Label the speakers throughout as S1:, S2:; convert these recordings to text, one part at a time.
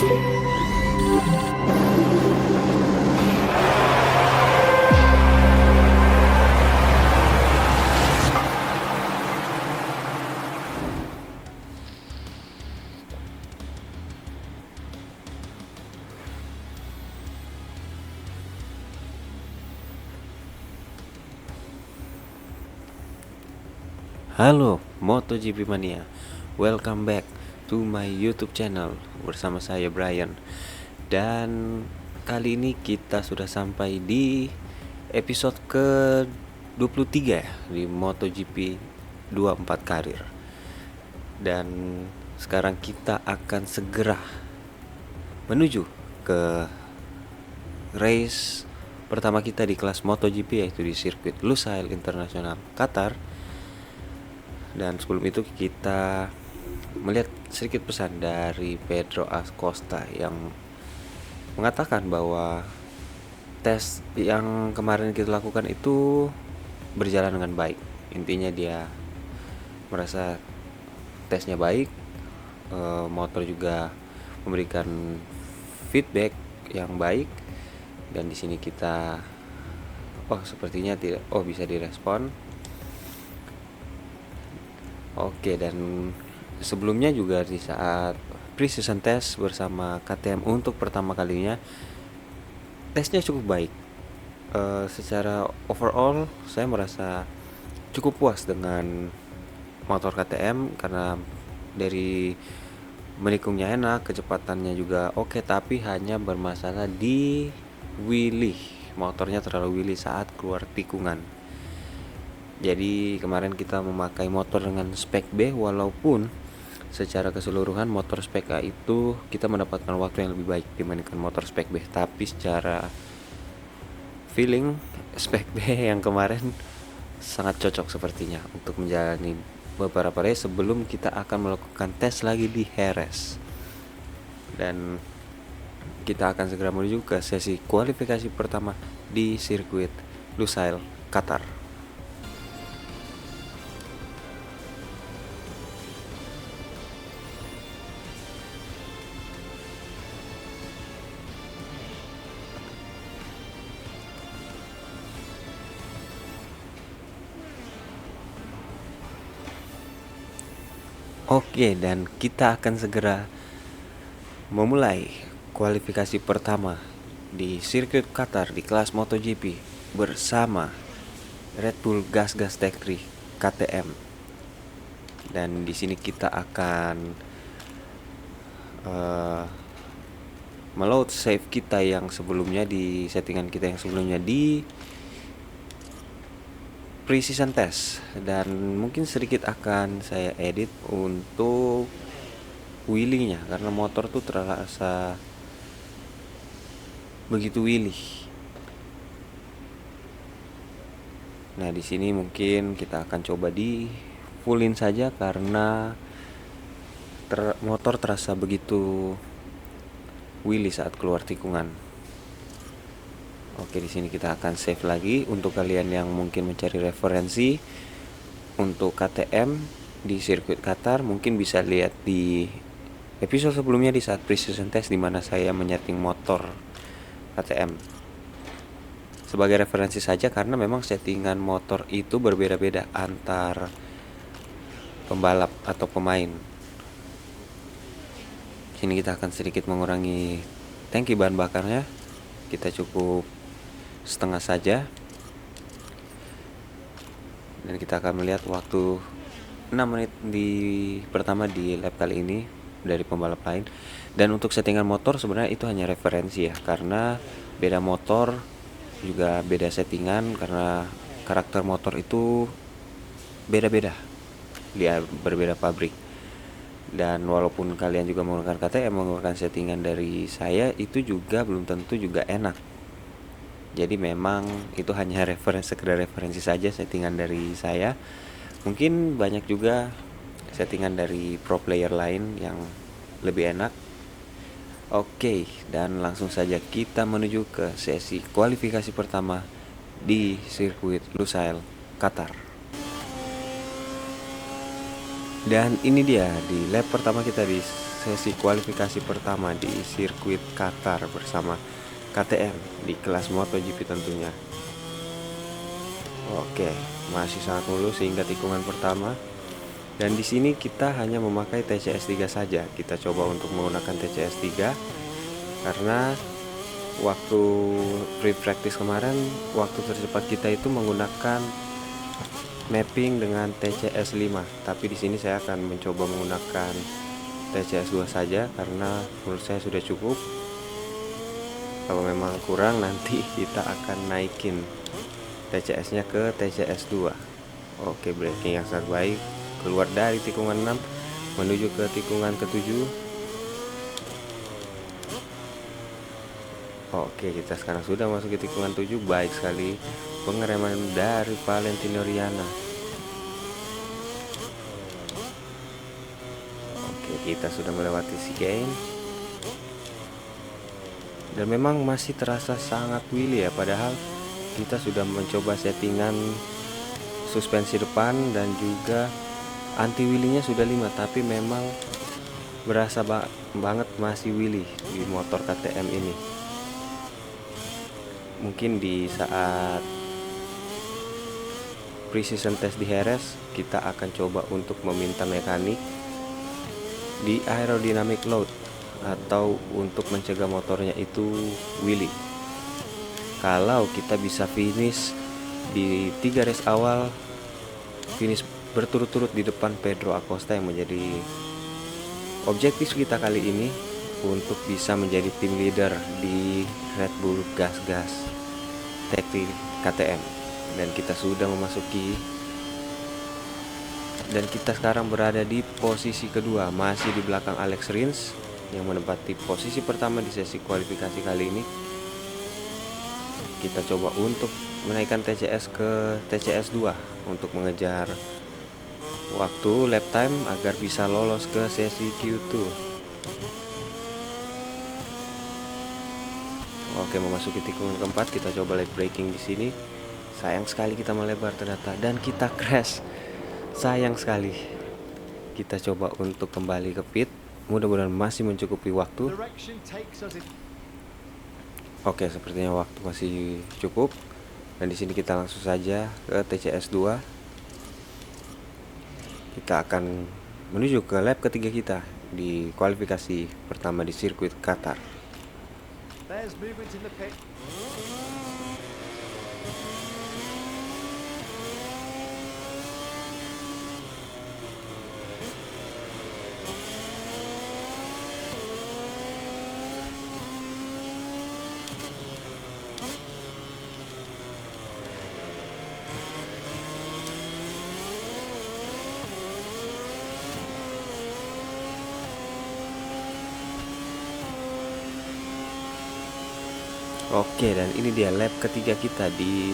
S1: Halo MotoGP Mania, welcome back to my YouTube channel bersama saya Brian. Dan kali ini kita sudah sampai di episode ke-23 ya, di MotoGP 24 karir. Dan sekarang kita akan segera menuju ke race pertama kita di kelas MotoGP, yaitu di sirkuit Lusail International Qatar. Dan sebelum itu kita melihat sedikit pesan dari Pedro Acosta yang mengatakan bahwa tes yang kemarin kita lakukan itu berjalan dengan baik. Intinya dia merasa tesnya baik, motor juga memberikan feedback yang baik, dan di sini kita sepertinya bisa direspon. Oke, dan sebelumnya juga di saat pre-season test bersama KTM untuk pertama kalinya, tesnya cukup baik. Secara overall saya merasa cukup puas dengan motor KTM karena dari menikungnya enak, kecepatannya juga oke, tapi hanya bermasalah di wheelie. Motornya terlalu wheelie saat keluar tikungan. Jadi kemarin kita memakai motor dengan spek B, walaupun secara keseluruhan motor spek A itu kita mendapatkan waktu yang lebih baik dibandingkan motor spek B. Tapi secara feeling spek B yang kemarin sangat cocok sepertinya untuk menjalani beberapa race sebelum kita akan melakukan tes lagi di Jerez. Dan kita akan segera menuju ke sesi kualifikasi pertama di sirkuit Lusail, Qatar. Oke, dan kita akan segera memulai kualifikasi pertama di sirkuit Qatar di kelas MotoGP bersama Red Bull Gas Tech 3 KTM. Dan di sini kita akan meload save kita yang sebelumnya di settingan kita yang sebelumnya di pre-season test, dan mungkin sedikit akan saya edit untuk wheelie-nya karena motor tuh terasa begitu wheelie. Nah, di sini mungkin kita akan coba di fullin saja karena motor terasa begitu wheelie saat keluar tikungan. Oke, di sini kita akan save lagi. Untuk kalian yang mungkin mencari referensi untuk KTM di sirkuit Qatar, mungkin bisa lihat di episode sebelumnya di saat pre-season test di mana saya menyeting motor KTM. Sebagai referensi saja karena memang settingan motor itu berbeda-beda antar pembalap atau pemain. Sini kita akan sedikit mengurangi tangki bahan bakarnya. Kita cukup setengah saja, dan kita akan melihat waktu 6 menit pertama di lap kali ini dari pembalap lain. Dan untuk settingan motor sebenarnya itu hanya referensi ya, karena beda motor juga beda settingan karena karakter motor itu beda-beda, dia berbeda pabrik. Dan walaupun kalian juga menggunakan KTM, menggunakan settingan dari saya itu juga belum tentu juga enak. Jadi memang itu hanya sekedar referensi saja settingan dari saya. Mungkin banyak juga settingan dari pro player lain yang lebih enak. Oke, dan langsung saja kita menuju ke sesi kualifikasi pertama di sirkuit Lusail, Qatar. Dan ini dia di lap pertama kita di sesi kualifikasi pertama di sirkuit Qatar bersama KTM di kelas MotoGP tentunya. Oke, masih sangat mulus sehingga tikungan pertama. Dan di sini kita hanya memakai TCS 3 saja. Kita coba untuk menggunakan TCS 3 karena waktu free practice kemarin, waktu tercepat kita itu menggunakan mapping dengan TCS 5. Tapi di sini saya akan mencoba menggunakan TCS 2 saja karena menurut saya sudah cukup. Kalau memang kurang nanti kita akan naikin TCS-nya ke TCS 2. Oke, braking yang sangat baik. Keluar dari tikungan 6 menuju ke tikungan ke-7. Oke, kita sekarang sudah masuk ke tikungan 7. Baik sekali pengereman dari Valentino Rossi. Oke, kita sudah melewati chicane. Dan memang masih terasa sangat wheelie ya, padahal kita sudah mencoba settingan suspensi depan dan juga anti wheelie-nya sudah 5, tapi memang berasa banget masih wheelie di motor KTM ini. Mungkin di saat precision test di Jerez kita akan coba untuk meminta mekanik di aerodynamic load atau untuk mencegah motornya itu wheelie. Kalau kita bisa finish di 3 race awal, finish berturut-turut di depan Pedro Acosta, yang menjadi objektif kita kali ini untuk bisa menjadi tim leader di Red Bull Gas Gas Tech KTM. Dan kita sudah memasuki, dan kita sekarang berada di posisi kedua, masih di belakang Alex Rins yang menempati posisi pertama di sesi kualifikasi kali ini. Kita coba untuk menaikkan TCS ke TCS 2 untuk mengejar waktu lap time agar bisa lolos ke sesi Q2. Oke, memasuki tikungan keempat, kita coba late braking di sini. Sayang sekali kita melebar ternyata dan kita crash. Sayang sekali. Kita coba untuk kembali ke pit. Mudah-mudahan masih mencukupi waktu. Oke, sepertinya waktu masih cukup. Dan di sini kita langsung saja ke TCS 2. Kita akan menuju ke lap ketiga kita di kualifikasi pertama di sirkuit Qatar. Oke, dan ini dia lap ketiga kita di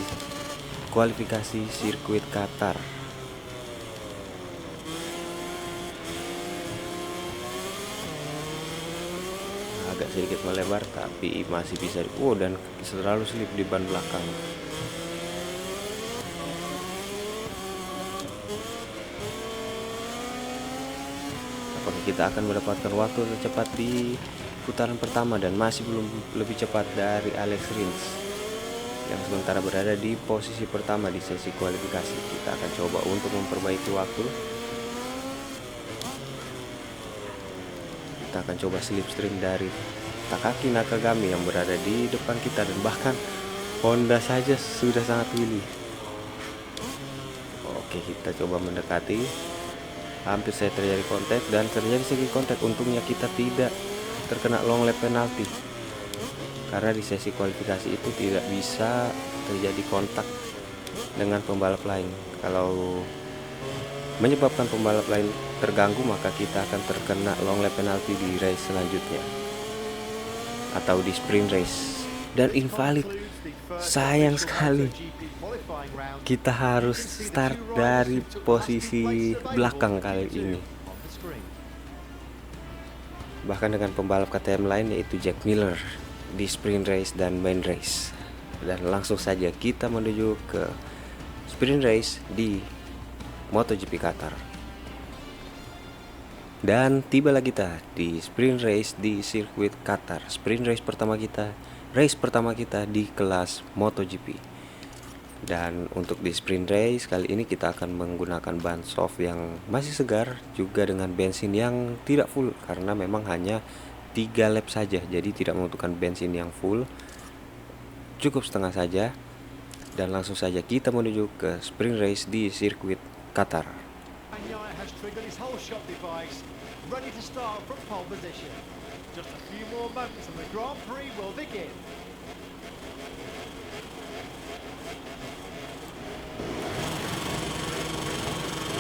S1: kualifikasi sirkuit Qatar. Agak sedikit melebar tapi masih bisa. Dan selalu slip di ban belakang. Apakah kita akan mendapatkan waktu tercepat di putaran pertama? Dan masih belum lebih cepat dari Alex Rins yang sementara berada di posisi pertama di sesi kualifikasi. Kita akan coba untuk memperbaiki waktu. Kita akan coba slipstream dari Takaki Nakagami yang berada di depan kita, dan bahkan Honda saja sudah sangat wheelie. Oke, kita coba mendekati. Hampir saya terjadi kontak dan terjadi segi kontak. Untungnya kita tidak terkena long lap penalty, karena di sesi kualifikasi itu tidak bisa terjadi kontak dengan pembalap lain. Kalau menyebabkan pembalap lain terganggu, maka kita akan terkena long lap penalty di race selanjutnya atau di sprint race, dan invalid. Sayang sekali, kita harus start dari posisi belakang kali ini, bahkan dengan pembalap KTM lain yaitu Jack Miller di sprint race dan main race. Dan langsung saja kita menuju ke sprint race di MotoGP Qatar. Dan tibalah kita di sprint race di sirkuit Qatar. Sprint race pertama kita di kelas MotoGP. Dan untuk di sprint race kali ini kita akan menggunakan ban soft yang masih segar, juga dengan bensin yang tidak full karena memang hanya 3 lap saja, jadi tidak membutuhkan bensin yang full, cukup setengah saja. Dan langsung saja kita menuju ke sprint race di sirkuit Qatar.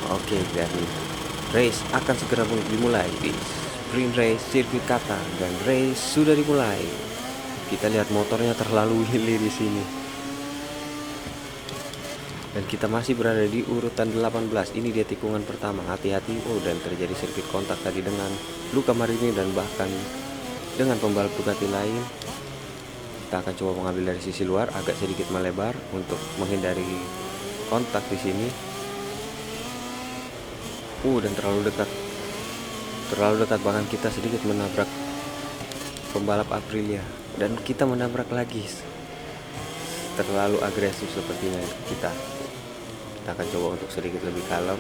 S1: Oke, dan race akan segera dimulai di sprint race sirkuit Qatar, dan race sudah dimulai. Kita lihat motornya terlalu willy di sini. Dan kita masih berada di urutan 18. Ini dia tikungan pertama. Hati-hati. Oh, dan terjadi sirkuit kontak tadi dengan Luca Marini dan bahkan dengan pembalap Ducati lain. Kita akan coba mengambil dari sisi luar, agak sedikit melebar untuk menghindari kontak di sini. Dan terlalu dekat, bahkan kita sedikit menabrak pembalap Aprilia, dan kita menabrak lagi. Terlalu agresif sepertinya kita akan coba untuk sedikit lebih kalem.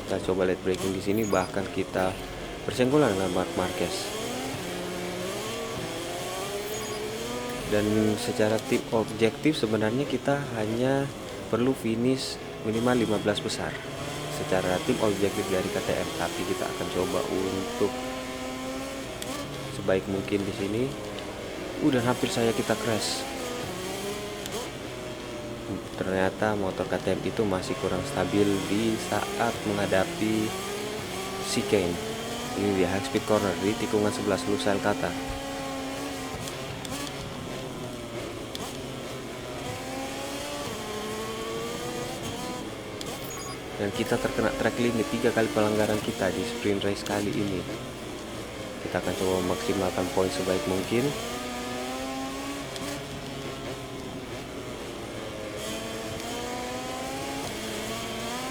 S1: Kita coba late braking di sini, bahkan kita bersenggolan dengan Marc Marquez. Dan secara tim objektif sebenarnya kita hanya perlu finish minimal 15 besar secara tim objektif dari KTM, tapi kita akan coba untuk sebaik mungkin di sini. Dan hampir saja kita crash. Ternyata motor KTM itu masih kurang stabil di saat menghadapi chicane. Ini dia high speed corner di tikungan 11 Lusail Qatar. Dan kita terkena track limit 3 kali pelanggaran kita di sprint race kali ini. Kita akan coba memaksimalkan poin sebaik mungkin.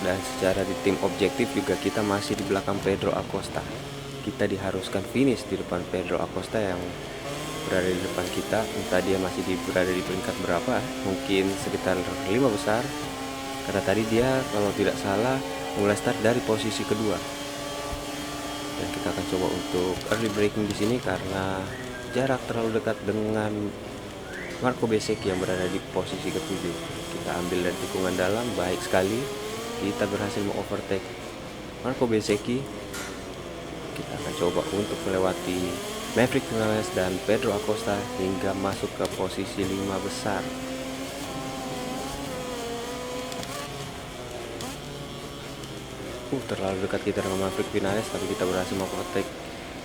S1: Dan secara di tim objektif juga kita masih di belakang Pedro Acosta. Kita diharuskan finish di depan Pedro Acosta yang berada di depan kita. Entah dia masih berada di peringkat berapa, mungkin sekitar 5 besar. Karena tadi dia kalau tidak salah mulai start dari posisi kedua. Dan kita akan coba untuk early braking di sini karena jarak terlalu dekat dengan Marco Bezzecchi yang berada di posisi ketujuh. Kita ambil dari tikungan dalam, baik sekali. Kita berhasil mengovertake Marco Bezzecchi. Kita akan coba untuk melewati Maverick Vinales dan Pedro Acosta hingga masuk ke posisi 5 besar. Terlalu dekat kita dengan Maverick Vinales, tapi kita berhasil mengovertake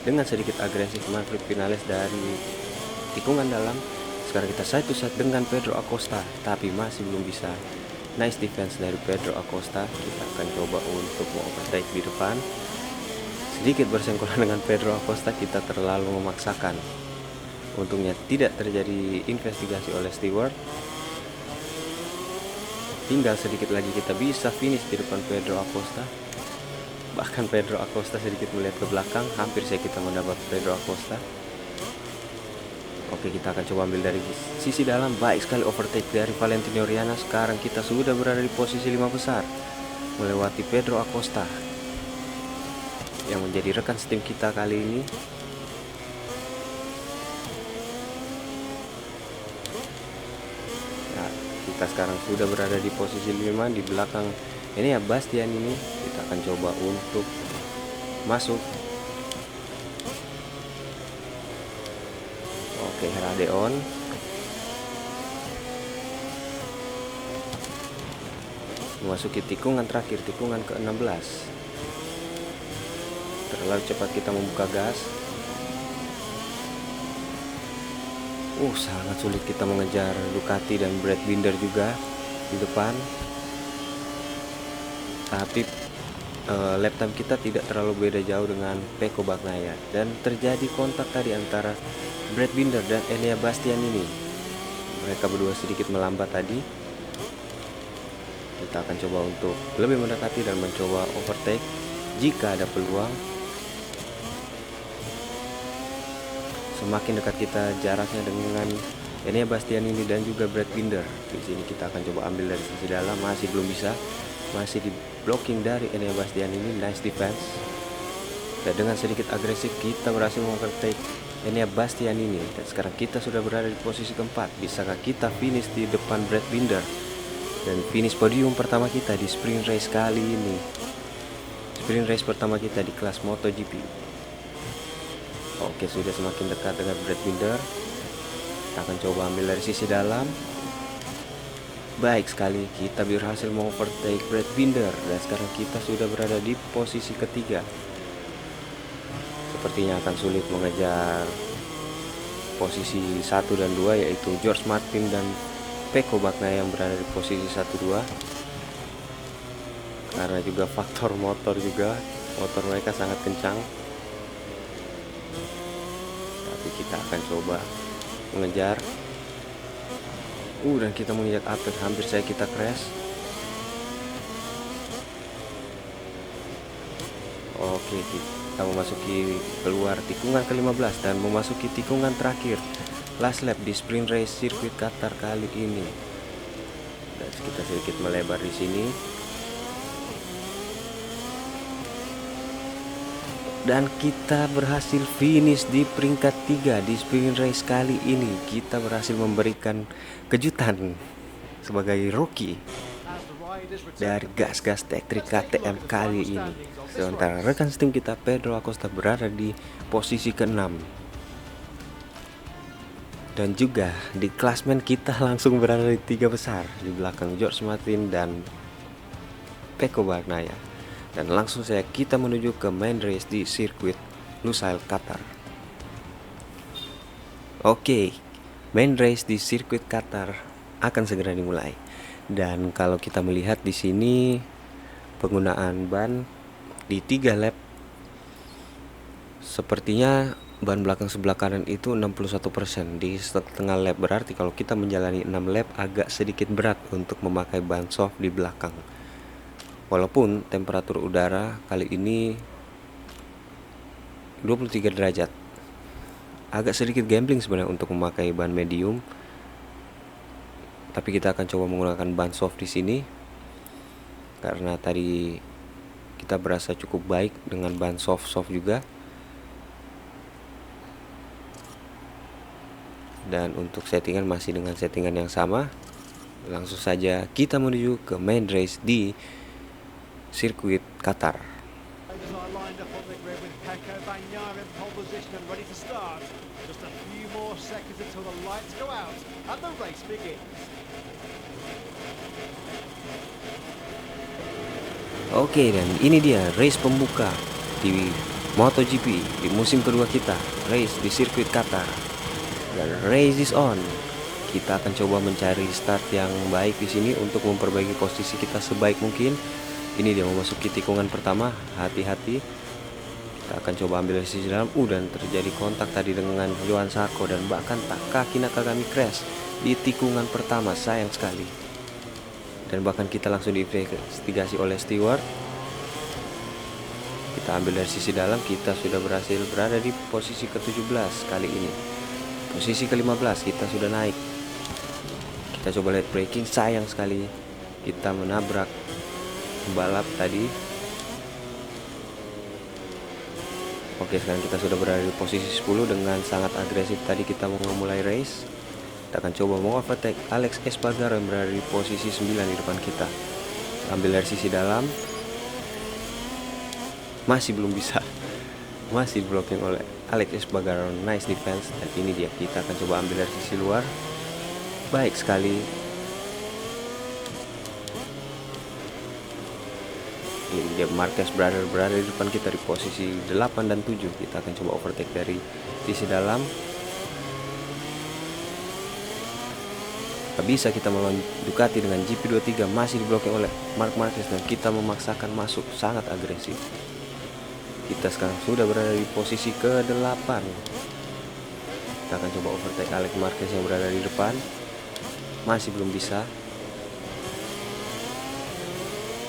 S1: dengan sedikit agresif Maverick Vinales dari tikungan dalam. Sekarang kita side to side dengan Pedro Acosta, tapi masih belum bisa. Nice defense dari Pedro Acosta. Kita akan coba untuk mengovertake di depan. Sedikit bersenggolan dengan Pedro Acosta, kita terlalu memaksakan. Untungnya tidak terjadi investigasi oleh steward. Tinggal sedikit lagi kita bisa finish di depan Pedro Acosta. Bahkan Pedro Acosta sedikit melihat ke belakang, hampir saja kita mendapat Pedro Acosta. Oke, kita akan coba ambil dari sisi dalam, baik sekali overtake dari Valentino Rossi. Sekarang kita sudah berada di posisi 5 besar, melewati Pedro Acosta yang menjadi rekan setim kita kali ini. Nah, kita sekarang sudah berada di posisi 5 di belakang ini ya Bastian ini. Kita akan coba untuk masuk. Oke, Radeon. Memasuki tikungan terakhir, tikungan ke-16. Terlalu cepat kita membuka gas. Sangat sulit kita mengejar Ducati dan Brad Binder juga di depan. Tapi lap time kita tidak terlalu beda jauh dengan Pecco Bagnaia. Dan terjadi kontak tadi antara Brad Binder dan Enea Bastian ini. Mereka berdua sedikit melambat tadi. Kita akan coba untuk lebih mendekati dan mencoba overtake jika ada peluang. Semakin dekat kita jaraknya dengan Enea Bastianini dan juga Brad Binder. Di sini kita akan coba ambil dari sisi dalam, masih belum bisa. Masih di blocking dari Enea Bastianini, nice defense. Dan dengan sedikit agresif kita berhasil mengovertake Enea Bastianini. Dan sekarang kita sudah berada di posisi keempat. Bisakah kita finish di depan Brad Binder dan finish podium pertama kita di sprint race kali ini? Sprint race pertama kita di kelas MotoGP. Oke, sudah semakin dekat dengan Brad Binder. Kita akan coba ambil dari sisi dalam. Baik sekali, kita berhasil mengovertake Brad Binder. Dan sekarang kita sudah berada di posisi ketiga. Sepertinya akan sulit mengejar posisi 1 dan 2, yaitu George Martin dan Pecco Bagnaia yang berada di posisi 1-2. Karena juga faktor motor juga, motor mereka sangat kencang. Tapi kita akan coba mengejar. Dan kita menginjak apex, hampir saja kita crash. Oke, kita memasuki keluar tikungan ke-15 dan memasuki tikungan terakhir last lap di sprint race sirkuit Qatar kali ini. Dan kita sedikit melebar di sini. Dan kita berhasil finish di peringkat 3 di sprint race kali ini. Kita berhasil memberikan kejutan sebagai rookie dari gas-gas Tech3 KTM kali ini. Sementara rekan tim kita Pedro Acosta berada di posisi ke-6. Dan juga di klasmen kita langsung berada di 3 besar, di belakang George Martin dan Pecco Bagnaia. Dan langsung saja kita menuju ke main race di sirkuit Lusail Qatar. Oke, main race di sirkuit Qatar akan segera dimulai. Dan kalau kita melihat di sini penggunaan ban di 3 lap, sepertinya ban belakang sebelah kanan itu 61% di setengah lap. Berarti kalau kita menjalani 6 lap agak sedikit berat untuk memakai ban soft di belakang. Walaupun temperatur udara kali ini 23 derajat. Agak sedikit gambling sebenarnya untuk memakai ban medium. Tapi kita akan coba menggunakan ban soft di sini. Karena tadi kita berasa cukup baik dengan ban soft juga. Dan untuk settingan masih dengan settingan yang sama. Langsung saja kita menuju ke main race di sirkuit Qatar. Oke, dan ini dia race pembuka di MotoGP di musim kedua kita, race di sirkuit Qatar. Dan race is on. Kita akan coba mencari start yang baik di sini untuk memperbaiki posisi kita sebaik mungkin. Ini dia memasuki tikungan pertama, hati-hati. Kita akan coba ambil dari sisi dalam. Dan terjadi kontak tadi dengan Johan Zarco dan bahkan Takaki Nakagami crash di tikungan pertama, sayang sekali. Dan bahkan kita langsung diinvestigasi oleh steward. Kita ambil dari sisi dalam, kita sudah berhasil berada di posisi ke-17 kali ini. Posisi ke-15 kita sudah naik. Kita coba lihat braking, sayang sekali kita menabrak pembalap tadi. Oke, sekarang kita sudah berada di posisi 10 dengan sangat agresif tadi kita mau memulai race. Kita akan coba mengovertake Alex Espargaro yang berada di posisi 9 di depan kita. Ambil dari sisi dalam, masih belum bisa. Masih blocking oleh Alex Espargaro, nice defense. Dan ini dia, kita akan coba ambil dari sisi luar. Baik sekali. Ini dia, Marquez berada di depan kita di posisi 8 dan 7. Kita akan coba overtake dari sisi dalam. Gak bisa kita melawan Ducati dengan GP23, masih diblokir oleh Marc Marquez dan kita memaksakan masuk, sangat agresif. Kita sekarang sudah berada di posisi ke-8. Kita akan coba overtake Alex Marquez yang berada di depan. Masih belum bisa.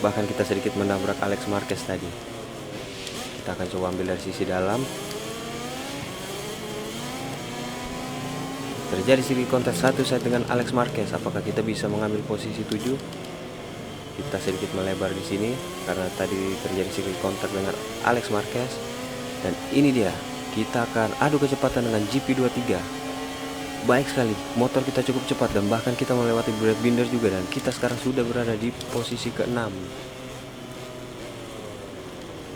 S1: bahkan kita sedikit menabrak Alex Marquez tadi. Kita akan coba ambil dari sisi dalam. Terjadi sedikit kontak satu saat dengan Alex Marquez. Apakah kita bisa mengambil posisi 7? Kita sedikit melebar di sini karena tadi terjadi sedikit kontak dengan Alex Marquez. Dan ini dia, kita akan adu kecepatan dengan GP23. Baik sekali, motor kita cukup cepat dan bahkan kita melewati Brad Binder juga, dan kita sekarang sudah berada di posisi ke-6.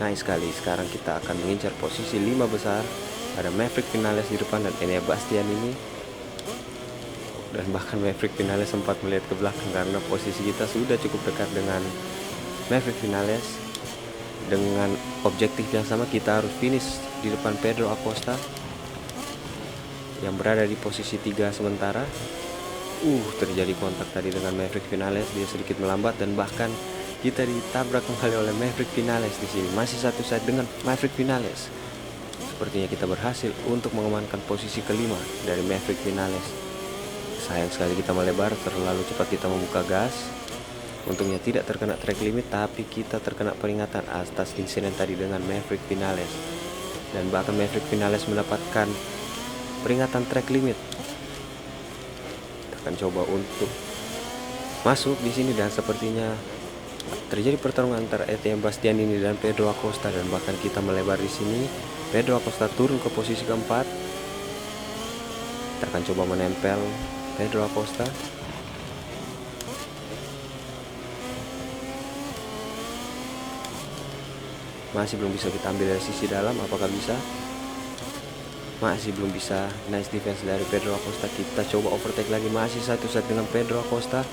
S1: Nice sekali, sekarang kita akan mengincar posisi 5 besar. Ada Maverick Vinales di depan dan Enea Bastian ini. Dan bahkan Maverick Vinales sempat melihat ke belakang karena posisi kita sudah cukup dekat dengan Maverick Vinales. Dengan objektif yang sama, kita harus finish di depan Pedro Acosta yang berada di posisi 3 sementara. Terjadi kontak tadi dengan Maverick Vinales, dia sedikit melambat dan bahkan kita ditabrak kembali oleh Maverick Vinales di sini. Masih satu set dengan Maverick Vinales. Sepertinya kita berhasil untuk mengamankan posisi kelima dari Maverick Vinales. Sayang sekali kita melebar, terlalu cepat kita membuka gas. Untungnya tidak terkena track limit, tapi kita terkena peringatan atas insiden tadi dengan Maverick Vinales. Dan bahkan Maverick Vinales mendapatkan peringatan track limit. Kita akan coba untuk masuk di sini dan sepertinya terjadi pertarungan antara Enea Bastian ini dan Pedro Acosta, dan bahkan kita melebar di sini. Pedro Acosta turun ke posisi keempat. Kita akan coba menempel Pedro Acosta. Masih belum bisa kita ambil dari sisi dalam, apakah bisa? Masih belum bisa. Nice defense dari Pedro Acosta. Kita coba overtake lagi, masih satu set dengan Pedro Acosta.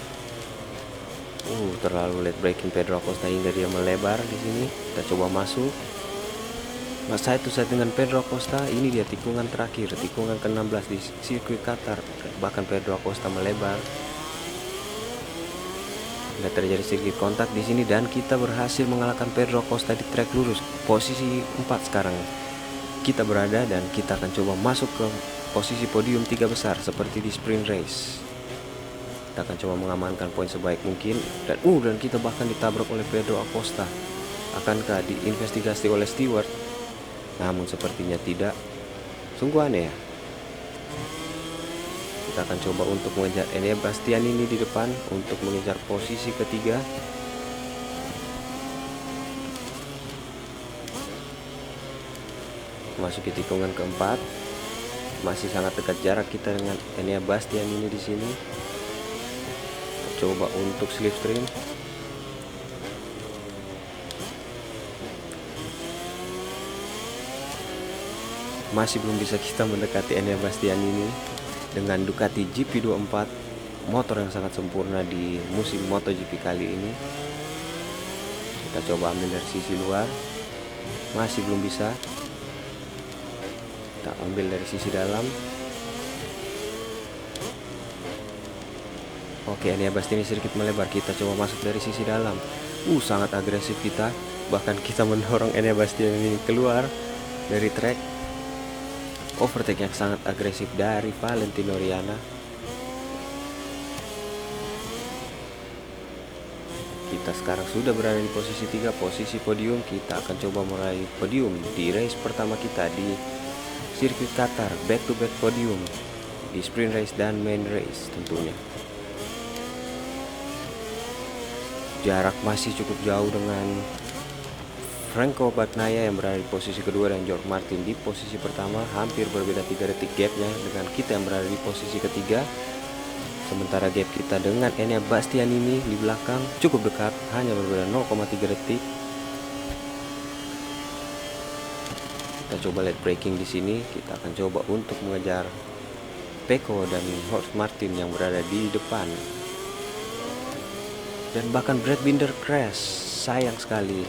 S1: Terlalu late braking Pedro Acosta hingga dia melebar di sini. Kita coba masuk. Satu set dengan Pedro Acosta. Ini dia tikungan terakhir, tikungan ke-16 di sirkuit Qatar. Bahkan Pedro Acosta melebar. Tidak terjadi sedikit kontak di sini dan kita berhasil mengalahkan Pedro Acosta di track lurus. Posisi 4 sekarang kita berada, dan kita akan coba masuk ke posisi podium 3 besar seperti di sprint race. Kita akan coba mengamankan poin sebaik mungkin, dan kita bahkan ditabrak oleh Pedro Acosta. Akankah diinvestigasi oleh steward? Namun sepertinya tidak. Sungguh aneh ya. Kita akan coba untuk mengejar Enea Bastian ini di depan untuk mengejar posisi ketiga. Masuki tikungan keempat. Masih sangat dekat jarak kita dengan Enea Bastian ini di sini. Kita coba untuk slipstream. Masih belum bisa kita mendekati Enea Bastian ini dengan Ducati GP24, motor yang sangat sempurna di musim MotoGP kali ini. Kita coba ambil dari sisi luar. Masih belum bisa. Kita ambil dari sisi dalam. Oke, Enea Bastian ini sedikit melebar. Kita coba masuk dari sisi dalam. Sangat agresif kita. Bahkan kita mendorong Enea Bastian ini keluar dari track. Overtake yang sangat agresif dari Valentino Riana. Kita sekarang sudah berada di posisi 3, posisi podium. Kita akan coba meraih podium di race pertama kita di sirkuit Qatar, back to back podium di sprint race dan main race tentunya. Jarak masih cukup jauh dengan Franco Bagnaia yang berada di posisi kedua dan George Martin di posisi pertama. Hampir berbeda 3 detik gapnya dengan kita yang berada di posisi ketiga. Sementara gap kita dengan Enea Bastian ini di belakang cukup dekat, hanya berbeda 0,3 detik. Kita coba late braking di sini. Kita akan coba untuk mengejar Pecco dan George Martin yang berada di depan. Dan bahkan Brad Binder crash. Sayang sekali,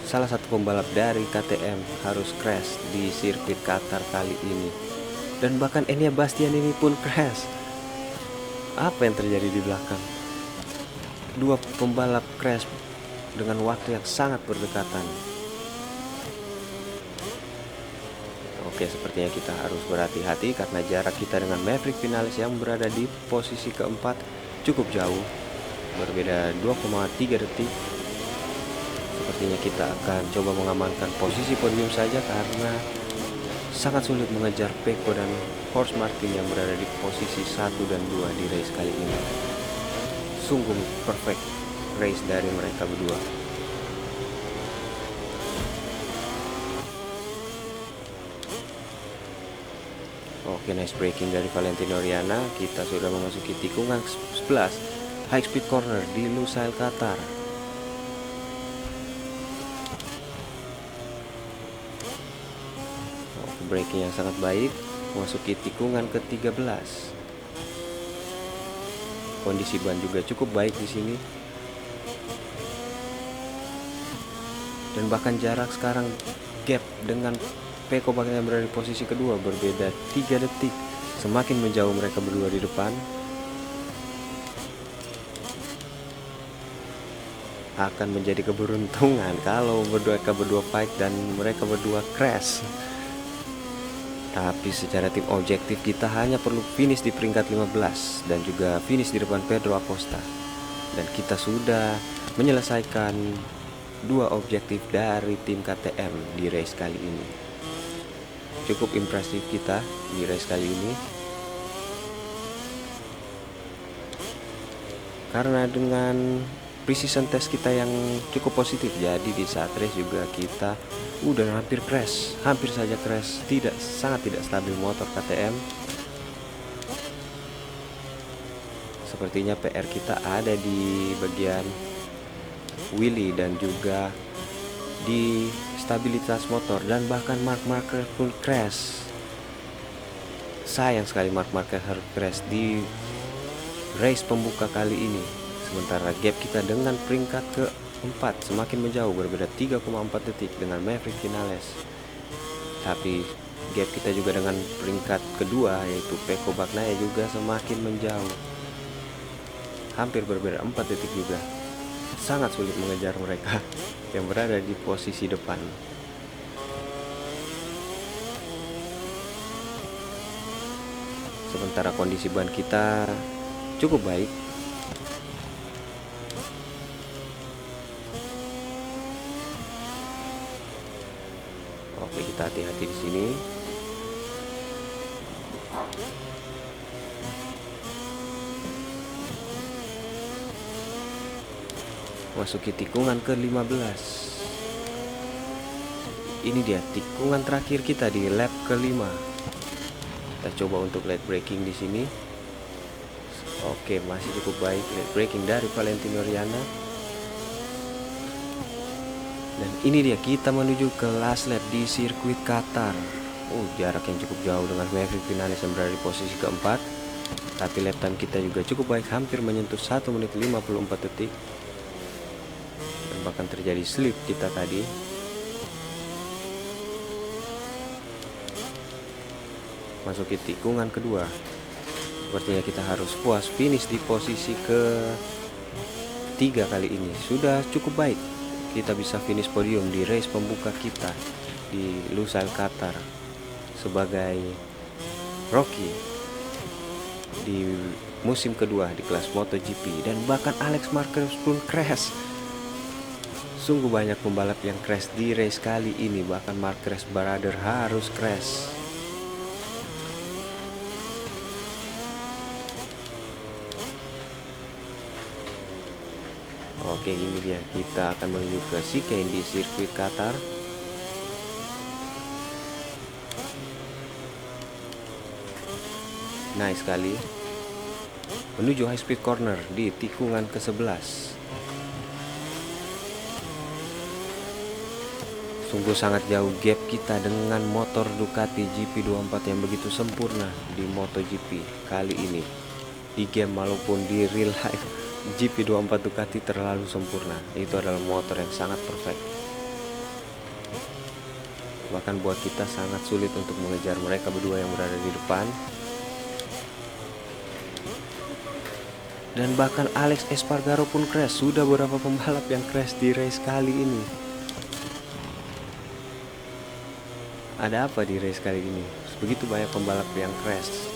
S1: salah satu pembalap dari KTM harus crash di sirkuit Qatar kali ini. Dan bahkan Enea Bastian ini pun crash. Apa yang terjadi di belakang? Dua pembalap crash dengan waktu yang sangat berdekatan. Oke, sepertinya kita harus berhati-hati karena jarak kita dengan Maverick Vinales yang berada di posisi keempat cukup jauh, berbeda 2,3 detik. Sepertinya kita akan coba mengamankan posisi podium saja karena sangat sulit mengejar Pecco dan Horst Martin yang berada di posisi 1 dan 2 di race kali ini. Sungguh perfect race dari mereka berdua. Oke, nice braking dari Valentino Rossi. Kita sudah memasuki tikungan 11 high speed corner di Lusail, Qatar. Braking yang sangat baik, memasuki tikungan ke-13. Kondisi ban juga cukup baik di sini. Dan bahkan jarak sekarang gap dengan Pecco yang berada di posisi kedua berbeda 3 detik. Semakin menjauh mereka berdua di depan. Akan menjadi keberuntungan kalau mereka berdua fight dan mereka berdua crash. Tapi secara tim objektif kita hanya perlu finish di peringkat 15 dan juga finish di depan Pedro Acosta. Dan kita sudah menyelesaikan 2 objektif dari tim KTM di race kali ini. Cukup impresif kita di race kali ini. Karena dengan precision test kita yang cukup positif, jadi di saat race juga kita udah hampir crash, hampir saja crash. Sangat tidak stabil motor KTM. Sepertinya PR kita ada di bagian wheelie dan juga di stabilitas motor, dan bahkan Marc Marquez pun crash. Sayang sekali Marc Marquez harus crash di race pembuka kali ini. Sementara gap kita dengan peringkat ke-4 semakin menjauh, berbeda 3,4 detik dengan Maverick Vinales. Tapi gap kita juga dengan peringkat kedua yaitu Pecco Bagnaia juga semakin menjauh, hampir berbeda 4 detik juga. Sangat sulit mengejar mereka yang berada di posisi depan. Sementara kondisi ban kita cukup baik. Oke, kita hati-hati di sini. Masuki tikungan ke-15. Ini dia tikungan terakhir kita di lap ke-5. Kita coba untuk late braking di sini. Oke, masih cukup baik late braking dari Valentino Rossi. Dan ini dia, kita menuju ke last lap di sirkuit Qatar. Jarak yang cukup jauh dengan Maverick Vinales yang berada di posisi keempat. Tapi lap time kita juga cukup baik, hampir menyentuh 1 menit 54 detik. Dan bahkan terjadi slip kita tadi. Masuki tikungan kedua. Sepertinya kita harus puas finish di posisi ke-3 kali ini. Sudah cukup baik. Kita bisa finish podium di race pembuka kita di Lusail, Qatar sebagai rookie di musim kedua di kelas MotoGP. Dan bahkan Alex Marquez pun crash. Sungguh banyak pembalap yang crash di race kali ini. Bahkan Marquez brother harus crash. Oke, ini dia, kita akan menuju ke chicane di sirkuit Qatar. Nice sekali. Menuju high speed corner di tikungan ke-11. Sungguh sangat jauh gap kita dengan motor Ducati GP24 yang begitu sempurna di MotoGP kali ini. Di game maupun di real life, GP24 Ducati terlalu sempurna. Itu adalah motor yang sangat perfect. Bahkan buat kita sangat sulit untuk mengejar mereka berdua yang berada di depan. Dan bahkan Alex Espargaro pun crash. Sudah beberapa pembalap yang crash di race kali ini. Ada apa di race kali ini? Begitu banyak pembalap yang crash.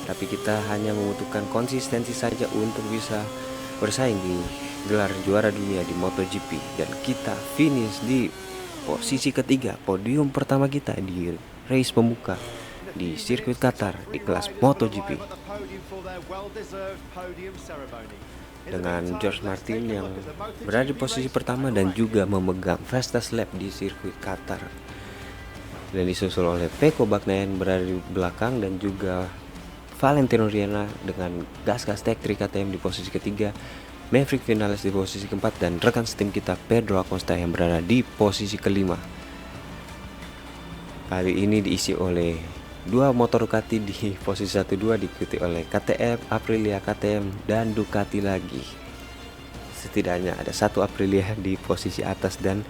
S1: Tapi kita hanya membutuhkan konsistensi saja untuk bisa bersaing di gelar juara dunia di MotoGP, dan kita finish di posisi ketiga, podium pertama kita di race pembuka di sirkuit Qatar di kelas MotoGP, dengan George Martin yang berada di posisi pertama dan juga memegang fastest lap di sirkuit Qatar, dan disusul oleh Pecco Bagnaia berada di belakang, dan juga Valentino Rossi dengan gas-gas Tech 3 KTM di posisi ketiga, Maverick Vinales di posisi keempat, dan rekan setim kita Pedro Acosta yang berada di posisi kelima. Kali ini diisi oleh dua motor Ducati di posisi 1-2, diikuti oleh KTM, Aprilia KTM, dan Ducati lagi. Setidaknya ada satu Aprilia di posisi atas, dan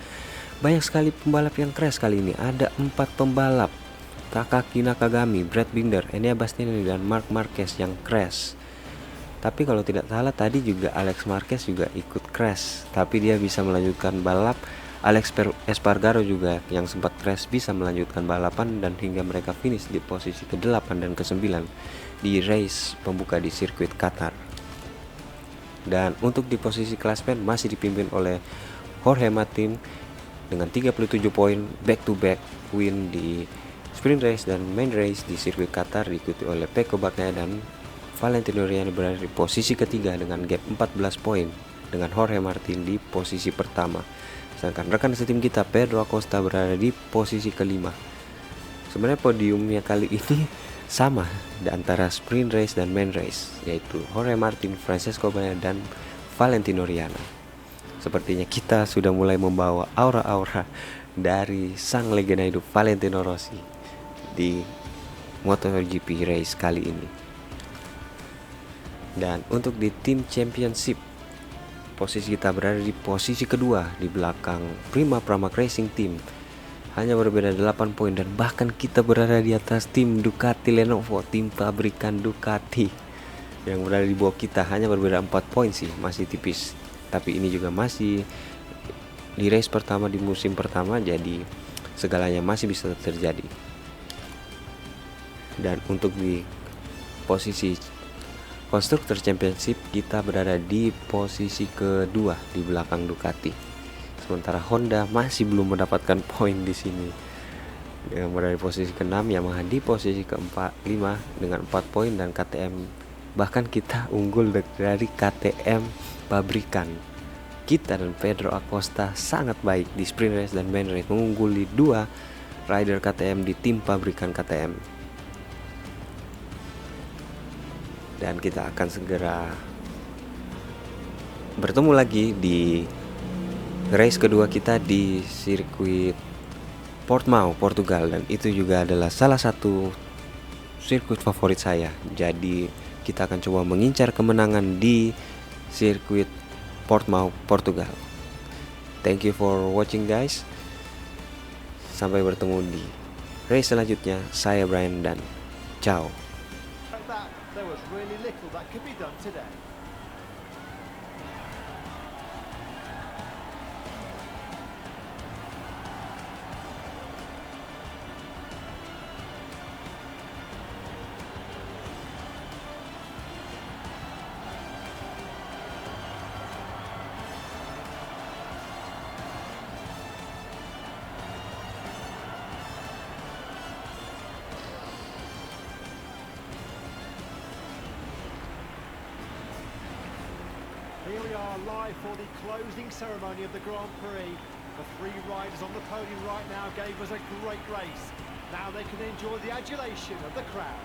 S1: banyak sekali pembalap yang crash kali ini. Ada 4 pembalap, Takaki Nakagami, Brad Binder, Enea Bastianini, dan Marc Marquez yang crash. Tapi kalau tidak salah tadi juga Alex Marquez juga ikut crash, tapi dia bisa melanjutkan balap. Alex Espargaro juga yang sempat crash bisa melanjutkan balapan, dan hingga mereka finish di posisi ke-8 dan ke-9 di race pembuka di sirkuit Qatar. Dan untuk di posisi klasmen masih dipimpin oleh Jorge Martin dengan 37 poin, back to back win di sprint race dan main race di sirkuit Qatar, diikuti oleh Pecco Bagnaia dan Valentino Rossi berada di posisi ketiga dengan gap 14 poin dengan Jorge Martin di posisi pertama. Sedangkan rekan setim kita Pedro Acosta berada di posisi kelima. Sebenarnya podiumnya kali ini sama di antara sprint race dan main race, yaitu Jorge Martin, Francesco Bagnaia, dan Valentino Rossi. Sepertinya kita sudah mulai membawa aura-aura dari sang legenda hidup Valentino Rossi di MotoGP race kali ini. Dan untuk di tim championship, posisi kita berada di posisi kedua di belakang Prima Pramac Racing Team, hanya berbeda 8 poin, dan bahkan kita berada di atas tim Ducati Lenovo, tim pabrikan Ducati yang berada di bawah kita, hanya berbeda 4 poin sih, masih tipis. Tapi ini juga masih di race pertama di musim pertama, jadi segalanya masih bisa terjadi. Dan untuk di posisi Constructor Championship kita berada di posisi kedua di belakang Ducati. Sementara Honda masih belum mendapatkan poin di sini. Yang berada di posisi ke-6, Yamaha di posisi ke-4, 5 dengan 4 poin, dan KTM bahkan kita unggul dari KTM pabrikan. Kita dan Pedro Acosta sangat baik di sprint race dan main race, mengungguli 2 rider KTM di tim pabrikan KTM. Dan kita akan segera bertemu lagi di race kedua kita di sirkuit Portimao, Portugal, dan itu juga adalah salah satu sirkuit favorit saya. Jadi kita akan coba mengincar kemenangan di sirkuit Portimao, Portugal. Thank you for watching guys. Sampai bertemu di race selanjutnya. Saya Brian dan ciao.
S2: There was really little that could be done today. Here we are live for the closing ceremony of the Grand Prix. The 3 riders on the podium right now gave us a great race. Now they can enjoy the adulation of the crowd.